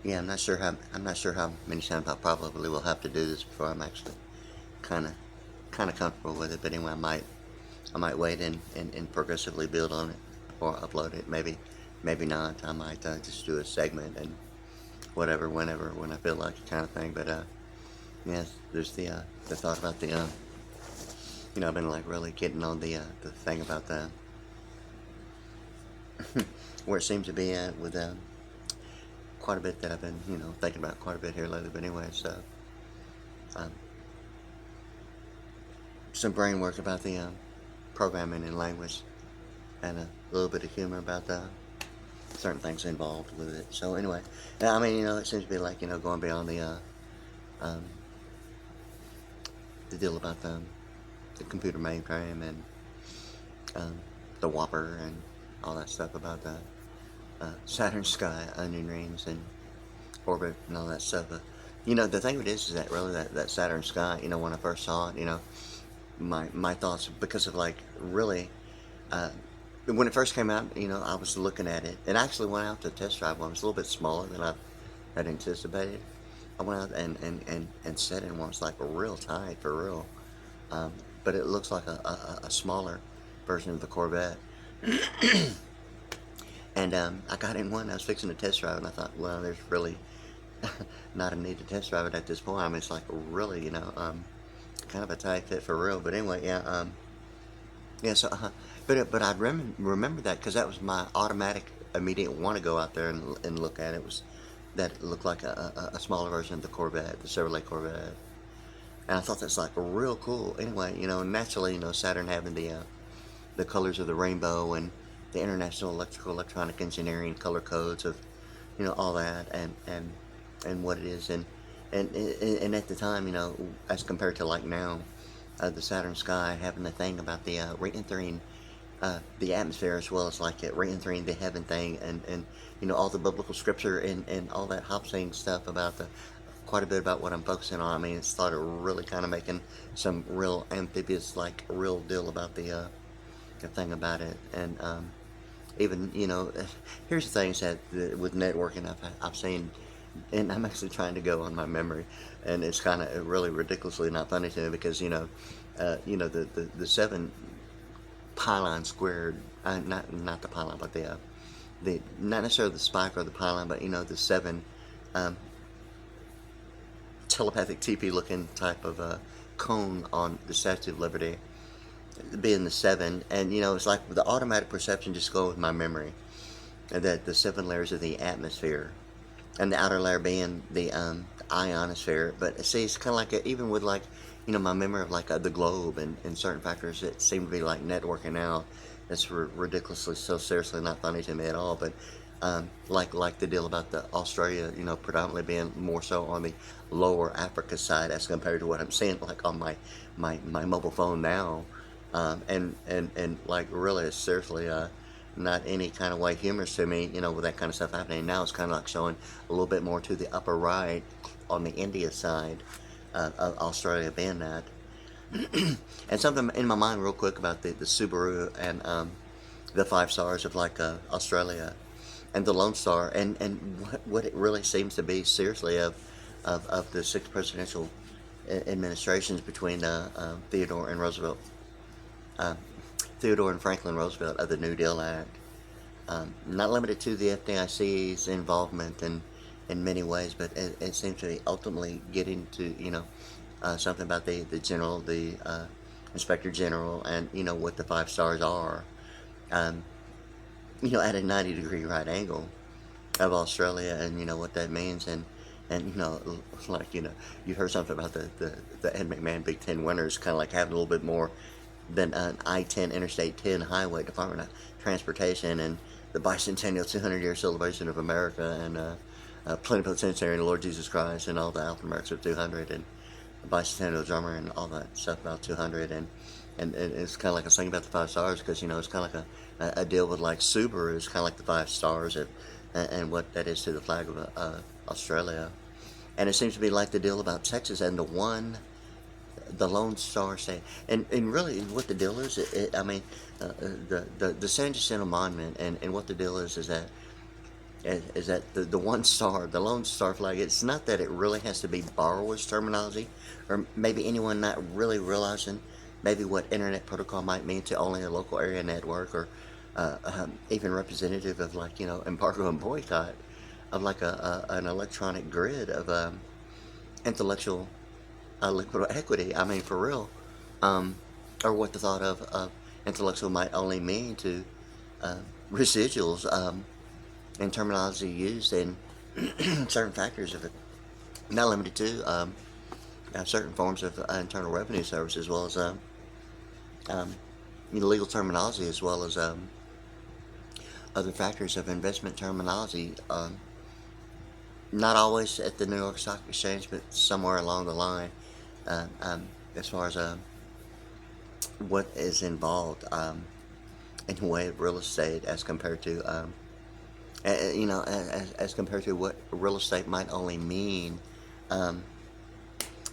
yeah, I'm not sure how many times I probably will have to do this before I'm actually kind of kind of comfortable with it. But anyway, I might wait and progressively build on it or upload it. Maybe not. I might just do a segment and whatever, whenever, when I feel like it, kind of thing. But yes, there's the thought about the I've been like really getting on the thing about the where it seems to be at with quite a bit that I've been thinking about quite a bit here lately. But anyway, so um, some brain work about the programming and language, and a little bit of humor about the certain things involved with it. So anyway, I mean, it seems to be like going beyond um, the deal about the computer mainframe and um, the Whopper and all that stuff about the Saturn sky, onion rings, and orbit and all that stuff. The thing of it is that really that Saturn sky, when I first saw it, my thoughts, because of like really when it first came out, I was looking at it, and I actually went out to test drive one. It was a little bit smaller than I had anticipated. I went out and set in one. It's like real tight for real, but it looks like a smaller version of the Corvette. And I got in one. I was fixing to test drive, and I thought, well, there's really not a need to test drive it at this point. I mean, it's like really, kind of a tight fit for real. But anyway, yeah, yeah. So, but I remember that because that was my automatic immediate want to go out there and look at it. Was that it looked like a smaller version of the Corvette, the Chevrolet Corvette, and I thought that's like real cool. Anyway, naturally, Saturn having the colors of the rainbow and the International Electronic Engineering color codes of all that and what it is and at the time as compared to like now the Saturn sky having the thing about the re-entering the atmosphere as well as like it re-entering the heaven thing and all the biblical scripture and all that Hobsing stuff about the quite a bit about what I'm focusing on. I mean, it's started really kind of making some real amphibious like real deal about the thing about it and even here's the things that with networking I've seen, and I'm actually trying to go on my memory, and it's kind of really ridiculously not funny to me because the seven pylon squared, not the pylon, but the not necessarily the spike or the pylon, but the seven um, telepathic TP looking type of cone on the Statue of Liberty being the seven, and it's like the automatic perception just go with my memory, and that the seven layers of the atmosphere, and the outer layer being the ionosphere. But see, it's kind of like even with like my memory of like the globe and certain factors that seem to be like networking out. It's ridiculously so seriously not funny to me at all. But like the deal about the Australia, predominantly being more so on the lower Africa side as compared to what I'm seeing like on my mobile phone now. And like really seriously not any kind of way humorous to me with that kind of stuff happening. Now it's kind of like showing a little bit more to the upper right on the India side of Australia being that. And something in my mind real quick about the Subaru and the 5 stars of like Australia and the Lone Star and what it really seems to be seriously of the 6 presidential administrations between Theodore and Roosevelt, uh, Theodore and Franklin Roosevelt of the New Deal Act. Not limited to the FDIC's involvement in many ways, but it seems to be ultimately getting to something about the general, the inspector general, and what the 5 stars are. Um, at a 90-degree right angle of Australia, and what that means, and like you've heard something about the Ed McMahon Big Ten winners, kind of like having a little bit more than an I-10 Interstate 10 Highway Department of Transportation and the bicentennial 200-year celebration of America and plenipotentiary and Lord Jesus Christ and all the alphanumerics of 200 and the bicentennial drummer and all that stuff about 200 and it's kind of like a thing about the 5 stars because it's kind of like a deal with like Subaru is kind of like the 5 stars and what that is to the flag of Australia, and it seems to be like the deal about Texas and the Lone Star State, and really what the deal is. I mean, the SanJacintoMonument and what the deal is that is that the one star, the lone star flag, it's not that it really has to be borrower's terminology, or maybe anyone not really realizing maybe what internet protocol might mean to only a local area network, or even representative of, like, embargo and boycott of, like, an electronic grid of intellectual liquid equity. I mean, for real. Or what the thought of intellectual might only mean to uh, residuals, and terminology used in certain factors of it, not limited to certain forms of internal revenue service, as well as um, legal terminology, as well as other factors of investment terminology. Not always at the New York Stock Exchange, but somewhere along the line, as far as what is involved in the way of real estate, as compared to as compared to what real estate might only mean, um,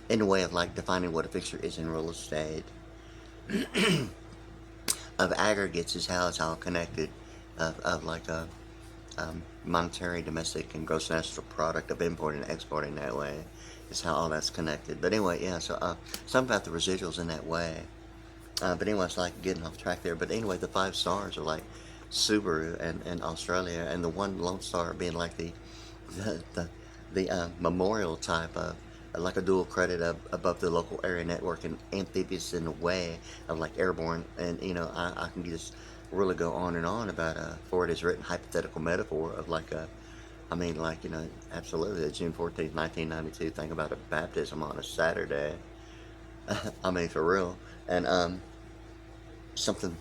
in the way of, like, defining what a fixture is in real estate. Of aggregates is how it's all connected, of like a monetary, domestic, and gross national product, of importing and exporting that way, is how all that's connected. But anyway, yeah, so something about the residuals in that way. But anyway, it's like getting off track there. But anyway, the 5 stars are like Subaru and Australia, and the one lone star being like the memorial type of, like, a dual credit of above the local area network, and amphibious in a way of, like, airborne. And I can just really go on and on about for it is written hypothetical metaphor of, like, I mean, like, absolutely, June 14th, 1992, think about a baptism on a Saturday. I mean, for real. And something,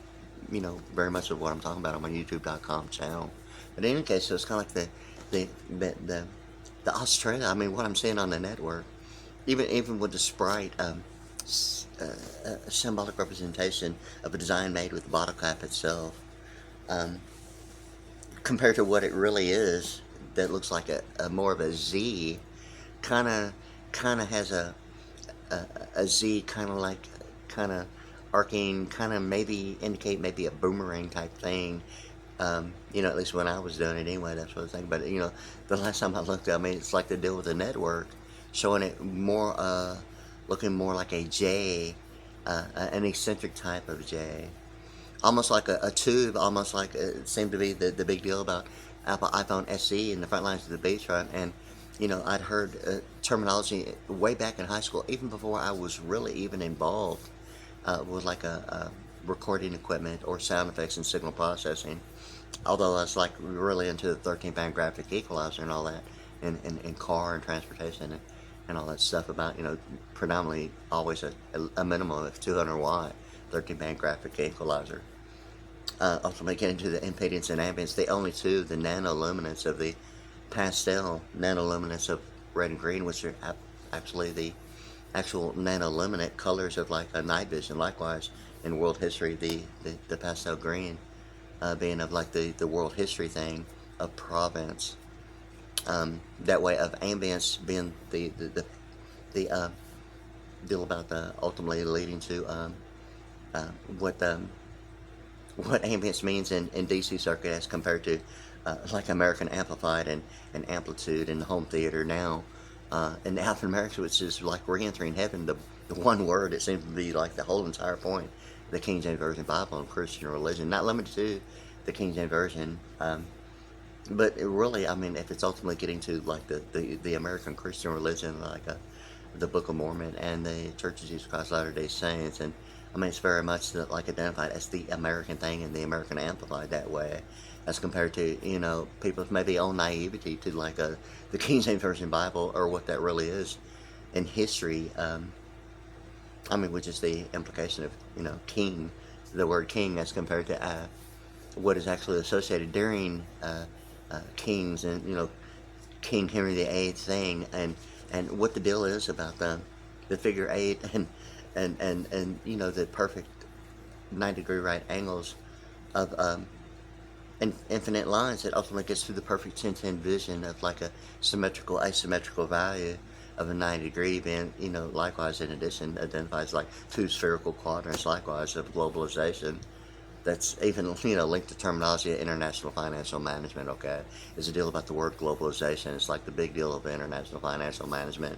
very much of what I'm talking about on my YouTube.com channel. But in any case, so it's kind of like the Australia. I mean, what I'm seeing on the network, even with the sprite, symbolic representation of a design made with the bottle cap itself, um, compared to what it really is, that looks like a more of a Z, kind of has a Z, kind of like, kind of arcing, kind of maybe indicate maybe a boomerang type thing. At least when I was doing it anyway, that's what I was thinking. But the last time I looked, I mean, it's like the deal with the network, showing it more, looking more like a J, an eccentric type of J, almost like a tube, almost like it seemed to be the big deal about Apple iPhone SE in the front lines of the beachfront. And I'd heard terminology way back in high school, even before I was really even involved with, like, a recording equipment or sound effects and signal processing. Although I was, like, really into the 13-band graphic equalizer and all that, in car and transportation, and all that stuff about, predominantly always a minimum of 200 watt 13-band graphic equalizer. Ultimately getting to the impedance and ambience, the only two, the nanoluminance of the pastel nanoluminance of red and green, which are actually the actual nanoluminant colors of, like, a night vision. Likewise, in world history, the pastel green being of, like, the world history thing of province. That way of ambience being the deal about the ultimately leading to what ambience means in DC circuit, as compared to like American Amplified and Amplitude and home theater now. In African America, which is like re-entering heaven, the one word, it seems to be like the whole entire point, the King James Version Bible and Christian religion, not limited to the King James Version, but it really, I mean, if it's ultimately getting to, like, the American Christian religion, like the Book of Mormon and the Church of Jesus Christ Latter-day Saints, and I mean, it's very much like identified as the American thing and the American Amplified that way, as compared to, people's maybe own naivety to, like, the King James Version Bible, or what that really is in history. I mean, which is the implication of, king, the word king, as compared to what is actually associated during kings, and, King Henry VIII thing, and what the deal is about the figure 8, and the perfect 90-degree right angles of infinite lines that ultimately gets to the perfect 10-10 vision of, like, a symmetrical asymmetrical value of a 90-degree being, likewise, in addition, identifies like 2 spherical quadrants, likewise, of globalization. that's even, you know, linked to terminology of international financial management, okay, is a deal about the word globalization. It's like the big deal of international financial management.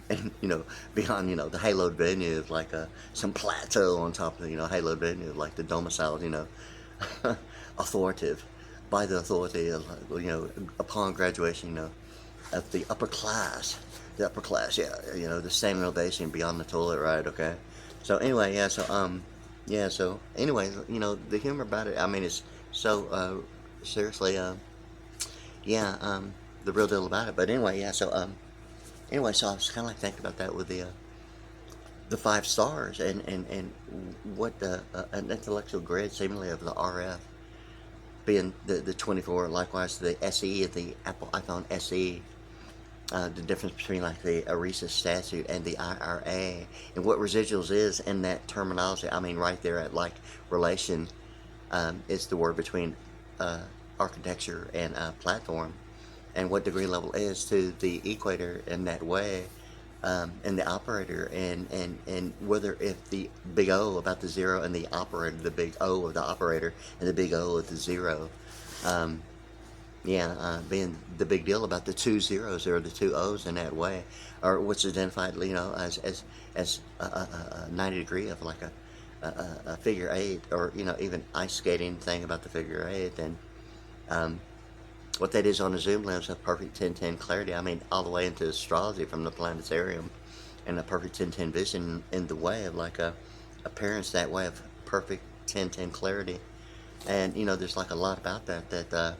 And, you know, beyond, you know, the haloed venue of like some plateau on top of, you know, haloed venue, like the domicile, you know, authoritative, by the authority of, you know, upon graduation, you know, of the upper class, yeah, you know, the same innovation beyond the toilet, right? Okay. So anyway, yeah, so anyway, you know, the humor about it, I mean, it's so, seriously, yeah, the real deal about it. But anyway, yeah, anyway, so I was kind of like thinking about that with the 5 stars and what an intellectual grid seemingly of the RF being the 24, likewise the SE of the Apple iPhone SE, the difference between like the ERISA statute and the IRA, and what residuals is in that terminology. I mean, right there at like relation is the word between architecture and platform, and what degree level is to the equator in that way, and the operator, and whether if the big O about the zero and the operator, the big O of the operator and the big O of the zero, being the big deal about the 2 zeros or the 2 O's in that way, or what's identified, you know, as a 90 degree of like a figure 8, or, you know, even ice skating thing about the figure 8, and what that is on a zoom lens of perfect 1010 clarity. I mean, all the way into astrology from the planetarium, and a perfect 1010 vision in the way of like a appearance that way of perfect 1010 clarity. And, you know, there's like a lot about that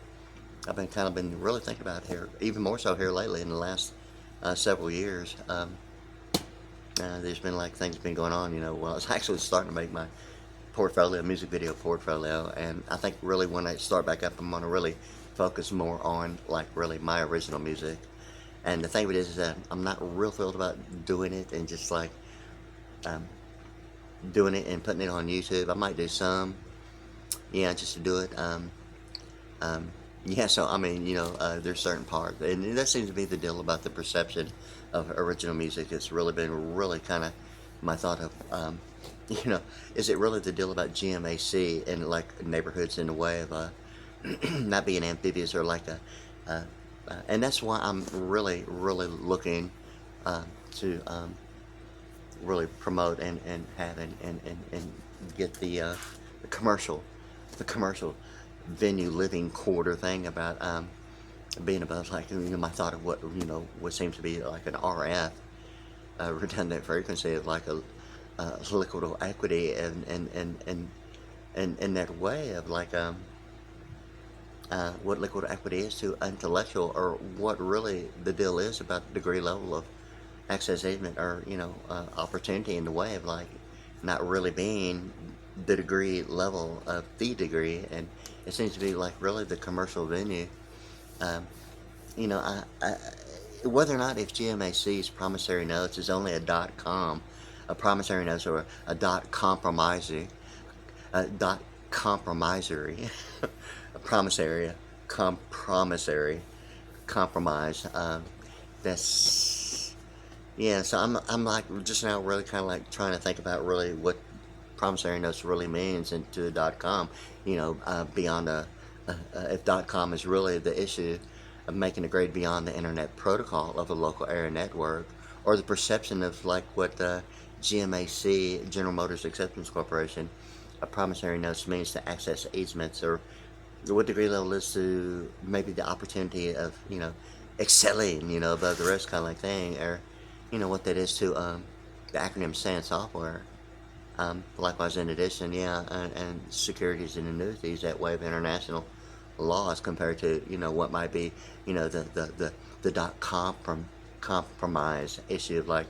I've been really thinking about here, even more so here lately in the last several years. There's been like things been going on, you know. Well, I was actually starting to make my portfolio, music video portfolio, and I think really when I start back up, I'm gonna really focus more on like really my original music. And the thing of it is that I'm not real thrilled about doing it and just like doing it and putting it on YouTube. I might do some, yeah, just to do it. Yeah, so I mean, you know, there's certain parts, and that seems to be the deal about the perception of original music. It's really been really kind of my thought of, you know, is it really the deal about GMAC and like neighborhoods in the way of not being amphibious, or like and that's why I'm really looking to really promote and have and get the commercial venue living quarter thing about being about like, you know, my thought of what, you know, what seems to be like an RF redundant frequency of like a liquid equity, and in that way of like what liquid equity is to intellectual, or what really the deal is about degree level of accessation, or, you know, opportunity in the way of like not really being the degree level of the degree. And it seems to be like really the commercial venue. You know, whether or not if GMAC's promissory notes is only a .com, a promissory notes, or a compromising, a compromisory, a promissory, compromise. That's, yeah. So I'm like just now really kind of like trying to think about really what promissory notes really means into .com. You know, beyond if .com is really the issue of making a grade beyond the internet protocol of a local area network, or the perception of like what GMAC, General Motors Acceptance Corporation, a promissory notes means to access easements, or what degree level is to maybe the opportunity of, you know, excelling, you know, above the rest kind of like thing, or, you know, what that is to the acronym SAN software. Likewise, in addition, yeah, and securities and annuities, that way of international laws compared to, you know, what might be, you know, the compromise issue of like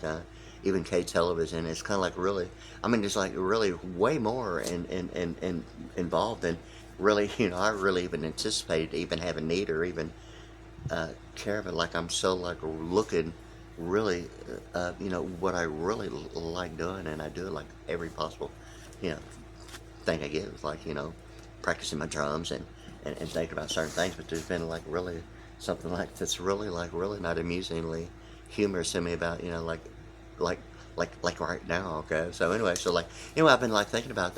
even K television. It's kind of like really, I mean, it's like really way more in involved than really, you know, I really even anticipated to even have a need or even care of it. Like I'm so like looking really, you know, what I really like doing, and I do it like every possible, you know, thing I get. It's like, you know, practicing my drums and thinking about certain things. But there's been like really something like that's really like really not amusingly humorous to me about, you know, like right now. Okay, so anyway, I've been like thinking about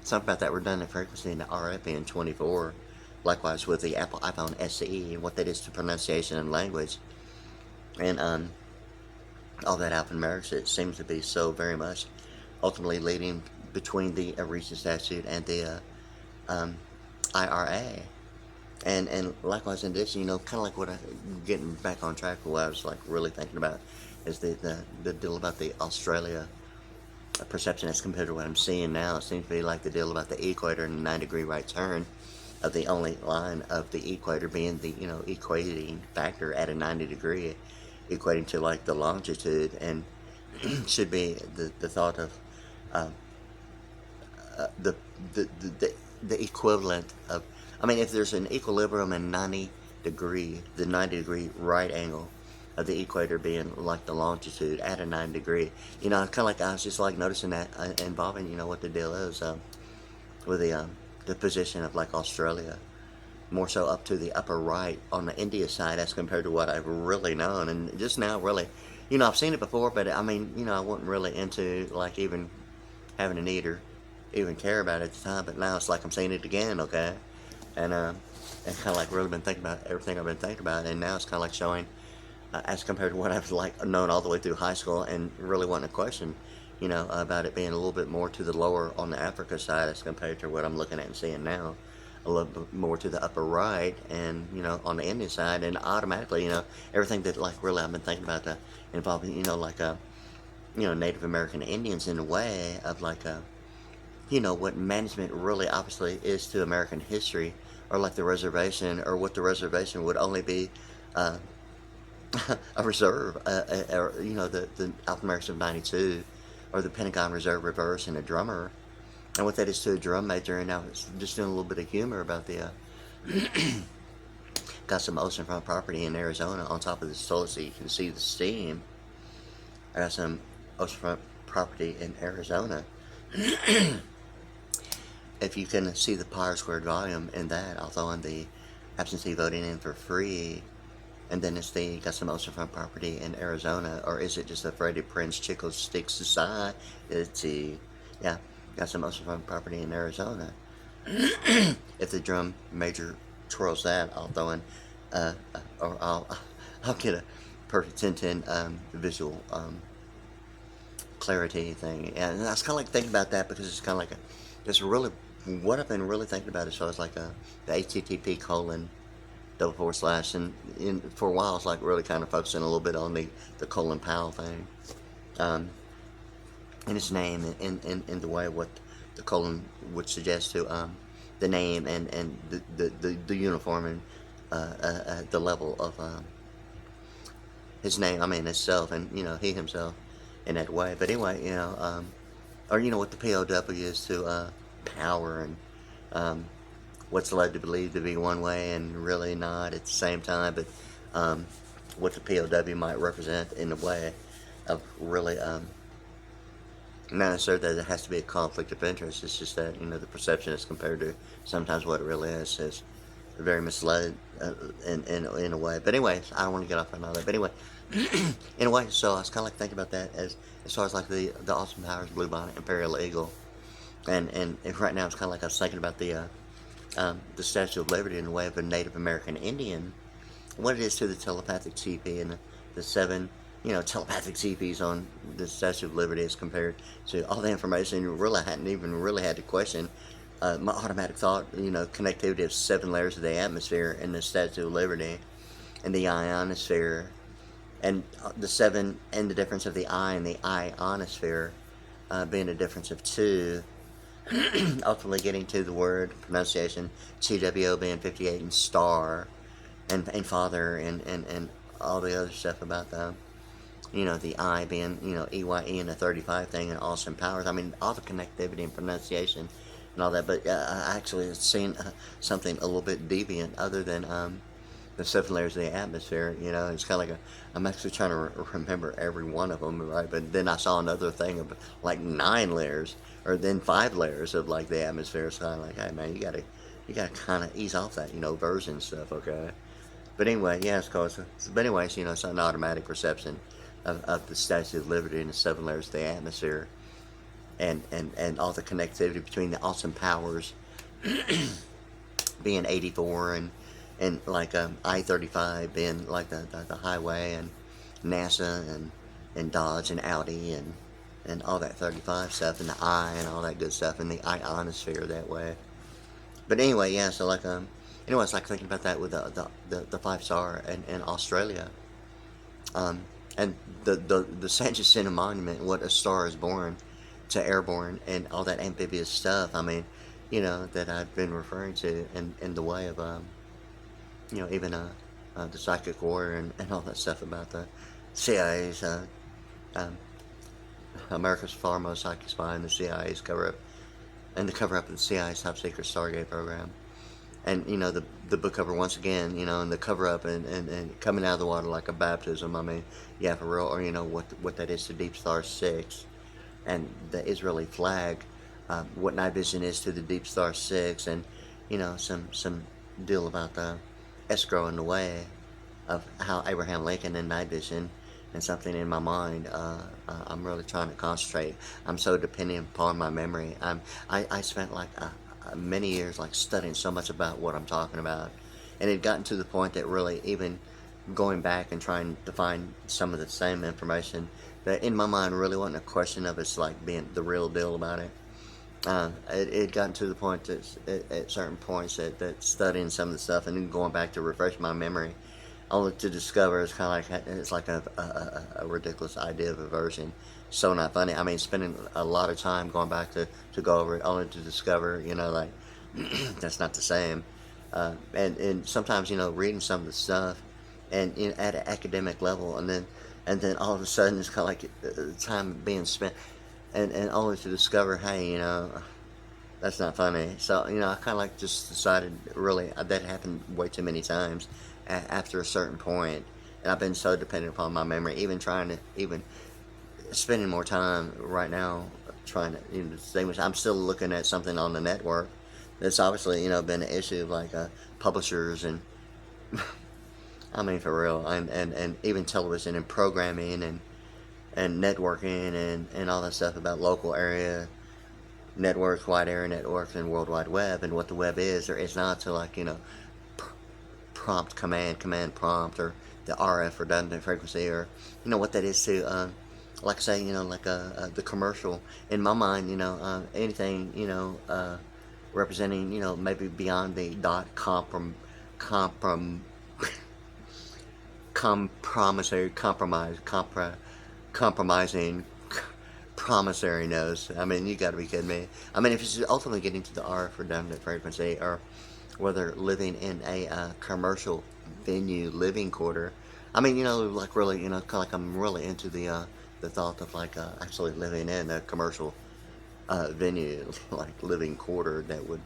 something about that redundant frequency in the RF being 24. Likewise with the Apple iPhone SE and what that is to pronunciation and language. And all that alphanumerics, it seems to be so very much ultimately leading between the Regent statute and the IRA. And likewise in addition, you know, kind of like what getting back on track with what I was like really thinking about is the deal about the Australia perception as compared to what I'm seeing now. It seems to be like the deal about the equator and the 9-degree right turn of the only line of the equator being the, you know, equating factor at a 90 degree, equating to like the longitude, and should be the thought of uh, the, the, the, the equivalent of, I mean, if there's an equilibrium in 90 degree, the 90 degree right angle of the equator being like the longitude at a 9 degree, you know, kind of like I was just like noticing that involving, you know, what the deal is with the position of like Australia, more so up to the upper right on the India side as compared to what I've really known. And just now really, you know, I've seen it before, but I mean, you know, I wasn't really into like even having a need or even care about it at the time, but now it's like I'm seeing it again, okay? And kind of like really been thinking about everything I've been thinking about, and now it's kind of like showing as compared to what I've like known all the way through high school, and really wanting to question, you know, about it being a little bit more to the lower on the Africa side as compared to what I'm looking at and seeing now, a little bit more to the upper right, and you know, on the Indian side, and automatically, you know, everything that like really I've been thinking about involving, you know, like you know, Native American Indians in a way of like you know, what management really obviously is to American history, or like the reservation, or what the reservation would only be a reserve, or you know, the alphanumerics of 92, or the Pentagon Reserve Reverse, and a drummer, and what that is to a drum major. And now it's just doing a little bit of humor about the got some oceanfront property in Arizona on top of the solar, so you can see the steam. I got some oceanfront property in Arizona. If you can see the pi squared volume in that, I'll throw in the absentee voting in for free. And then it's the got some oceanfront property in Arizona, or is it just a Freddie Prince Chico Stick Society? It's yeah, got some oceanfront property in Arizona. If the drum major twirls that, I'll throw in, or I'll get a perfect 10-10 visual clarity thing. And I was kind of like thinking about that because it's kind of like it's really what I've been really thinking about as far as like the HTTP colon // and for a while I was like really kind of focusing a little bit on the Colin Powell thing, in its name, in the way what the colon would suggest to the name and the uniform and the level of his name, I mean itself, and you know, he himself in that way. But anyway, you know, or you know what the POW is to power, and what's led to believe to be one way and really not at the same time, but what the POW might represent in a way of really not necessarily that it has to be a conflict of interest. It's just that, you know, the perception as compared to sometimes what it really is very misled in a way. But anyway, I don't want to get off on all that. But anyway, in a way, so I was kind of like thinking about that as far as like the Austin Powers Bluebonnet Imperial Eagle, and right now it's kind of like I was thinking about the Statue of Liberty in the way of a Native American Indian, what it is to the telepathic TP and the 7, you know, telepathic TPs on the Statue of Liberty as compared to all the information. You really hadn't even really had to question my automatic thought, you know, connectivity of 7 layers of the atmosphere in the Statue of Liberty and the ionosphere, and the 7 and the difference of the I and the ionosphere being a difference of 2. Ultimately getting to the word pronunciation, TWO being 58 and star, and father, and all the other stuff about the, you know, the I being, you know, EYE and the 35 thing, and Austin Powers. I mean, all the connectivity and pronunciation and all that. But I actually have seen something a little bit deviant other than the 7 layers of the atmosphere. You know, it's kind of like I'm actually trying to remember every one of them, right? But then I saw another thing of like 9 layers, or then 5 layers of like the atmosphere. So I'm like, hey man, you gotta kind of ease off that, you know, version stuff, okay? But anyway, yeah, it's called. But anyways, you know, it's an automatic perception of the Statue of Liberty and the 7 layers of the atmosphere. and all the connectivity between the awesome powers being 84 and like I-35 being like the highway, and NASA and Dodge and Audi and all that 35 stuff, and the I and all that good stuff, and the ionosphere that way. But anyway, yeah, so like anyway, it's like thinking about that with the 5-star in Australia. And the SanJacintoMonument, what a star is born to airborne, and all that amphibious stuff. I mean, that I've been referring to in the way of even the psychic war and all that stuff about the CIA's um, America's foremost psychic spy, and the CIA's cover up, and the cover up of the CIA's top secret Stargate program. And the book cover once again, and the cover up and coming out of the water like a baptism. I mean, yeah, for real. Or what that is to Deep Star 6 and the Israeli flag, what night vision is to the Deep Star 6, and some deal about the escrow in the way of how Abraham Lincoln and night vision, and something in my mind. I'm really trying to concentrate. I'm so dependent upon my memory. I spent like many years like studying so much about what I'm talking about, and it gotten to the point that really even going back and trying to find some of the same information, that in my mind really wasn't a question of it's like being the real deal about it. It gotten to the point that at certain points that studying some of the stuff and then going back to refresh my memory, only to discover it's kind of like it's like a ridiculous idea of aversion. So not funny. I mean, spending a lot of time going back to go over it, only to discover, like that's not the same. And sometimes, reading some of the stuff, and at an academic level, and then all of a sudden it's kind of like time being spent, and only to discover, hey, that's not funny. So I kind of like just decided, really, that happened way too many times after a certain point, and I've been so dependent upon my memory, even trying to spending more time right now trying to distinguish. I'm still looking at something on the network that's obviously been an issue of like publishers and I mean, for real, and even television and programming and networking and all that stuff about local area networks, wide area networks, and World Wide Web, and what the web is or is not, to like prompt command prompt, or the RF redundant frequency, or what that is to like say like the commercial. In my mind, anything representing maybe beyond the dot compromising promissory notes. I mean, you got to be kidding me. I mean, if it's ultimately getting to the RF redundant frequency, or whether living in a commercial venue living quarter. I mean, like really, kind of like I'm really into the thought of like actually living in a commercial venue, like living quarter, that would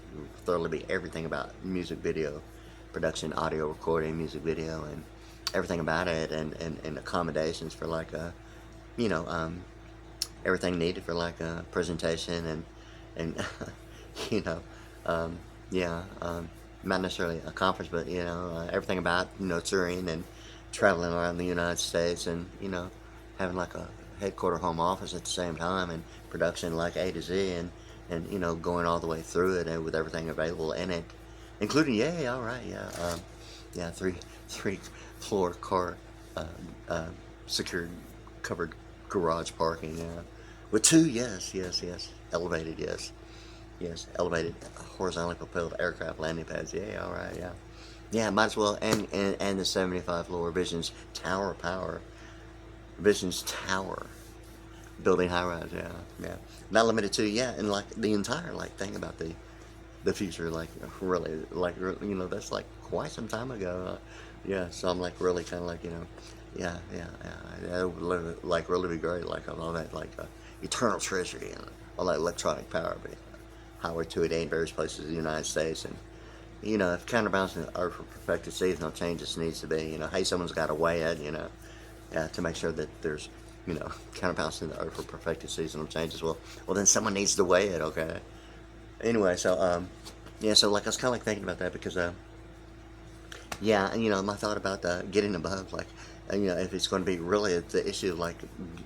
thoroughly be everything about music video production, audio recording, music video, and everything about it, and accommodations for like everything needed for like a presentation and yeah, not necessarily a conference, but everything about touring and traveling around the United States, and having like a headquarter home office at the same time, and production like A to Z, and going all the way through it, and with everything available in it, including three floor car secured covered garage parking, with two elevated elevated horizontally propelled aircraft landing pads, might as well, and the 75 floor Visions Tower power, Visions Tower building high rise, not limited to, and like the entire like thing about the future, like really, like that's like quite some time ago, so I'm like really kind of like that would like really be great, like all that like eternal treasury and all that electronic power, but highway to it in various places in the United States. And if counterbalancing the earth for perfected seasonal changes needs to be, hey, someone's got to weigh it, to make sure that there's counterbalancing the earth for perfected seasonal changes. Well then someone needs to weigh it, okay? Anyway, so so like I was kind of like thinking about that, because my thought about getting above, like if it's going to be really the issue of like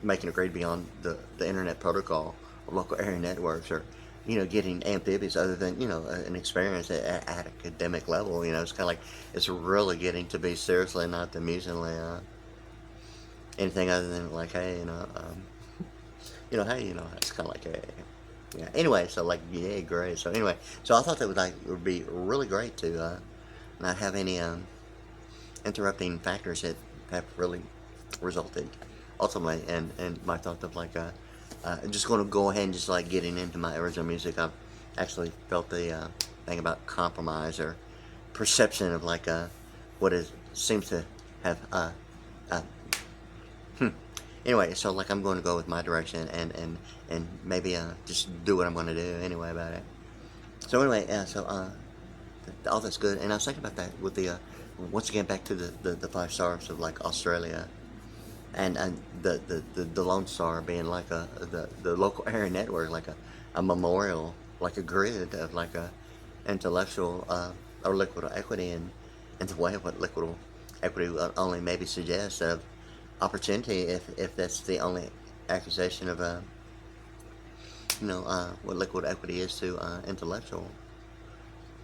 making a grade beyond the internet protocol, local area networks are, getting amphibious other than, an experience at academic level. It's kind of like it's really getting to be seriously, not amusingly, anything other than like, hey, hey, it's kind of like, hey, yeah. Anyway, so like, yeah, great. So anyway, so I thought that would be really great to not have any interrupting factors that have really resulted ultimately, and my thought of like just going to go ahead and just like getting into my original music. I've actually felt the thing about compromise or perception of like what is seems to have uh, anyway, so like I'm going to go with my direction and maybe just do what I'm going to do anyway about it. So anyway, yeah, so all that's good. And I was thinking about that with the once again back to the 5 stars of like Australia, and the Lone Star being like the local area network, like a memorial, like a grid of like a intellectual or liquid equity, and the way of what liquid equity only maybe suggests of opportunity, if that's the only accusation of what liquid equity is to intellectual,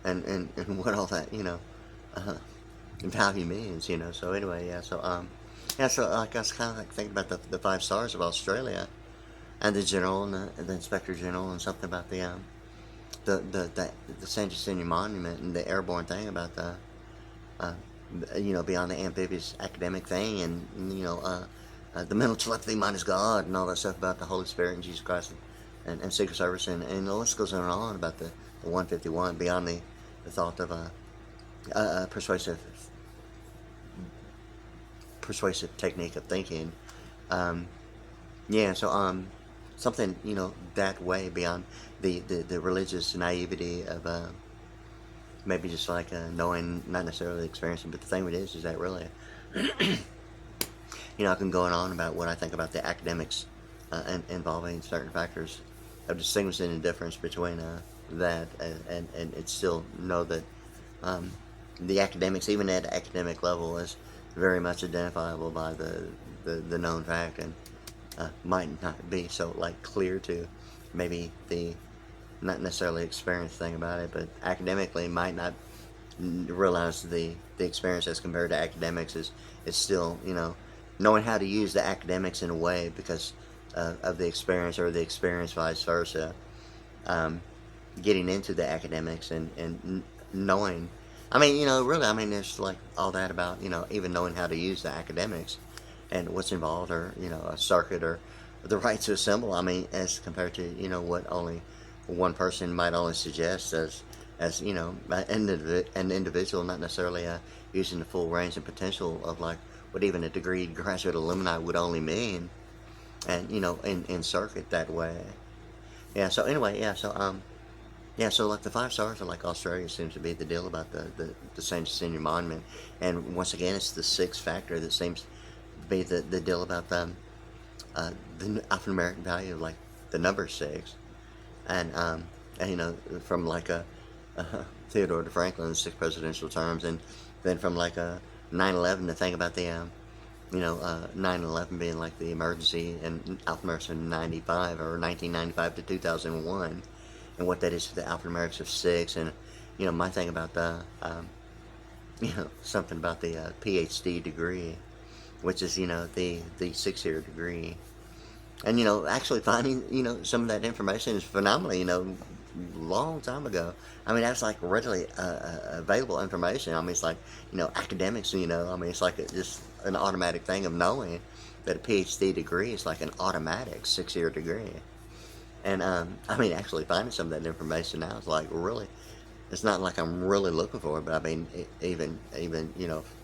and what all that uh, value means. So anyway, yeah, so yeah, so like I was kind of like thinking about the 5 stars of Australia, and the general and the inspector general, and something about the SanJacintoMonument and the airborne thing about uh, beyond the amphibious academic thing, and the mental telepathy minus God, and all that stuff about the Holy Spirit and Jesus Christ, and Secret Service, and the list goes on and on about the 151 beyond the thought of a persuasive technique of thinking. Yeah, so something that way beyond the religious naivety of maybe just like knowing, not necessarily experiencing, but the thing with it is that really, I can go on about what I think about the academics involving certain factors of distinguishing the difference between that and it's still know that the academics, even at academic level, is very much identifiable by the known fact, and might not be so like clear to maybe the not necessarily experienced thing about it, but academically might not realize the experience as compared to academics is still knowing how to use the academics in a way because of the experience, or the experience vice versa, getting into the academics and knowing, I mean, really, I mean, there's like all that about, even knowing how to use the academics and what's involved, or, a circuit, or the right to assemble. I mean, as compared to, what only one person might only suggest as an individual, not necessarily using the full range and potential of like what even a degree graduate alumni would only mean, and, in circuit that way. Yeah, so anyway, yeah, so, yeah, so like the 5 stars are like Australia seems to be the deal about the senior monument, and once again, it's the 6th factor that seems to be the deal about the African American value of like the number 6, and from like Theodore to Franklin's 6 presidential terms, and then from like 9/11 to think about the 9/11 being like the emergency and alphanumerics in 95 or 1995 to 2001. And what that is to the alphanumerics of 6, and my thing about the something about the PhD degree, which is the 6-year degree, and actually finding some of that information is phenomenally long time ago. I mean, that's like readily available information. I mean, it's like academics. I mean, it's like just an automatic thing of knowing that a PhD degree is like an automatic 6-year degree. And I mean, actually finding some of that information now is like really, it's not like I'm really looking for it, but I mean, even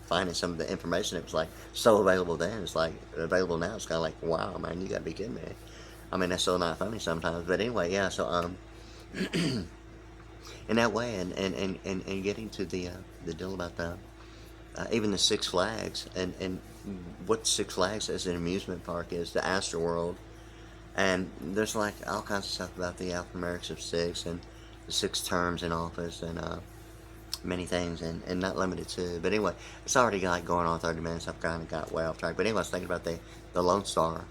finding some of the information that was like so available then, it's like available now. It's kind of like, wow, man, you gotta be kidding me. I mean, that's so not funny sometimes. But anyway, yeah. So in that way, and getting to the deal about the even the Six Flags, and what Six Flags as an amusement park is, the Astroworld. And there's like all kinds of stuff about the alphanumerics of 6 and the 6 terms in office, and many things, and not limited to. But anyway, it's already like going on 30 minutes. I've kind of got way off track. But anyway, I was thinking about the Lone Star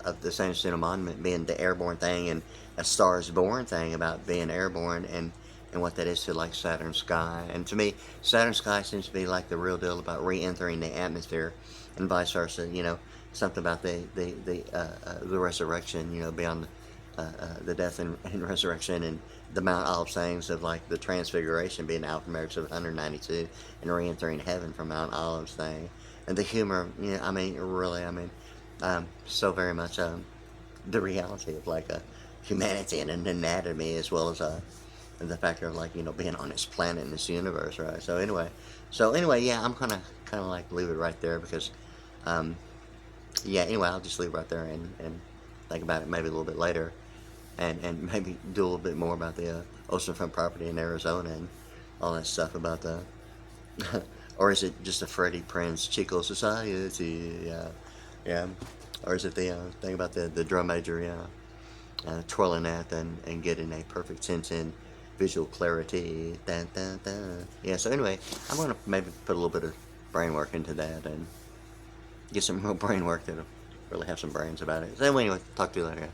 of the SanJacintoMonument being the airborne thing, and A Star Is Born thing about being airborne, and what that is to like Saturn's sky. And to me, Saturn's sky seems to be like the real deal about re-entering the atmosphere, and vice versa. You know, something about the resurrection. You know, beyond the death and resurrection, and the Mount Olive sayings of like the Transfiguration being alphanumerics of 192, and re-entering heaven from Mount Olive's thing, and the humor. You know, I mean, really, I mean, so very much the reality of like humanity and an anatomy, as well as the factor of like, you know, being on this planet in this universe, right? So anyway, yeah, I'm kind of like leave it right there, because yeah, anyway, I'll just leave it right there and think about it maybe a little bit later, and maybe do a little bit more about the oceanfront property in Arizona and all that stuff about the or is it just a Freddie Prinze Chico Society? Yeah, or is it the thing about the drum major? Yeah, twirling that and getting a perfect sense in visual clarity. Dun, dun, dun. Yeah, so anyway, I'm going to maybe put a little bit of brain work into that and get some real brain work that'll really have some brains about it. So anyway, talk to you later.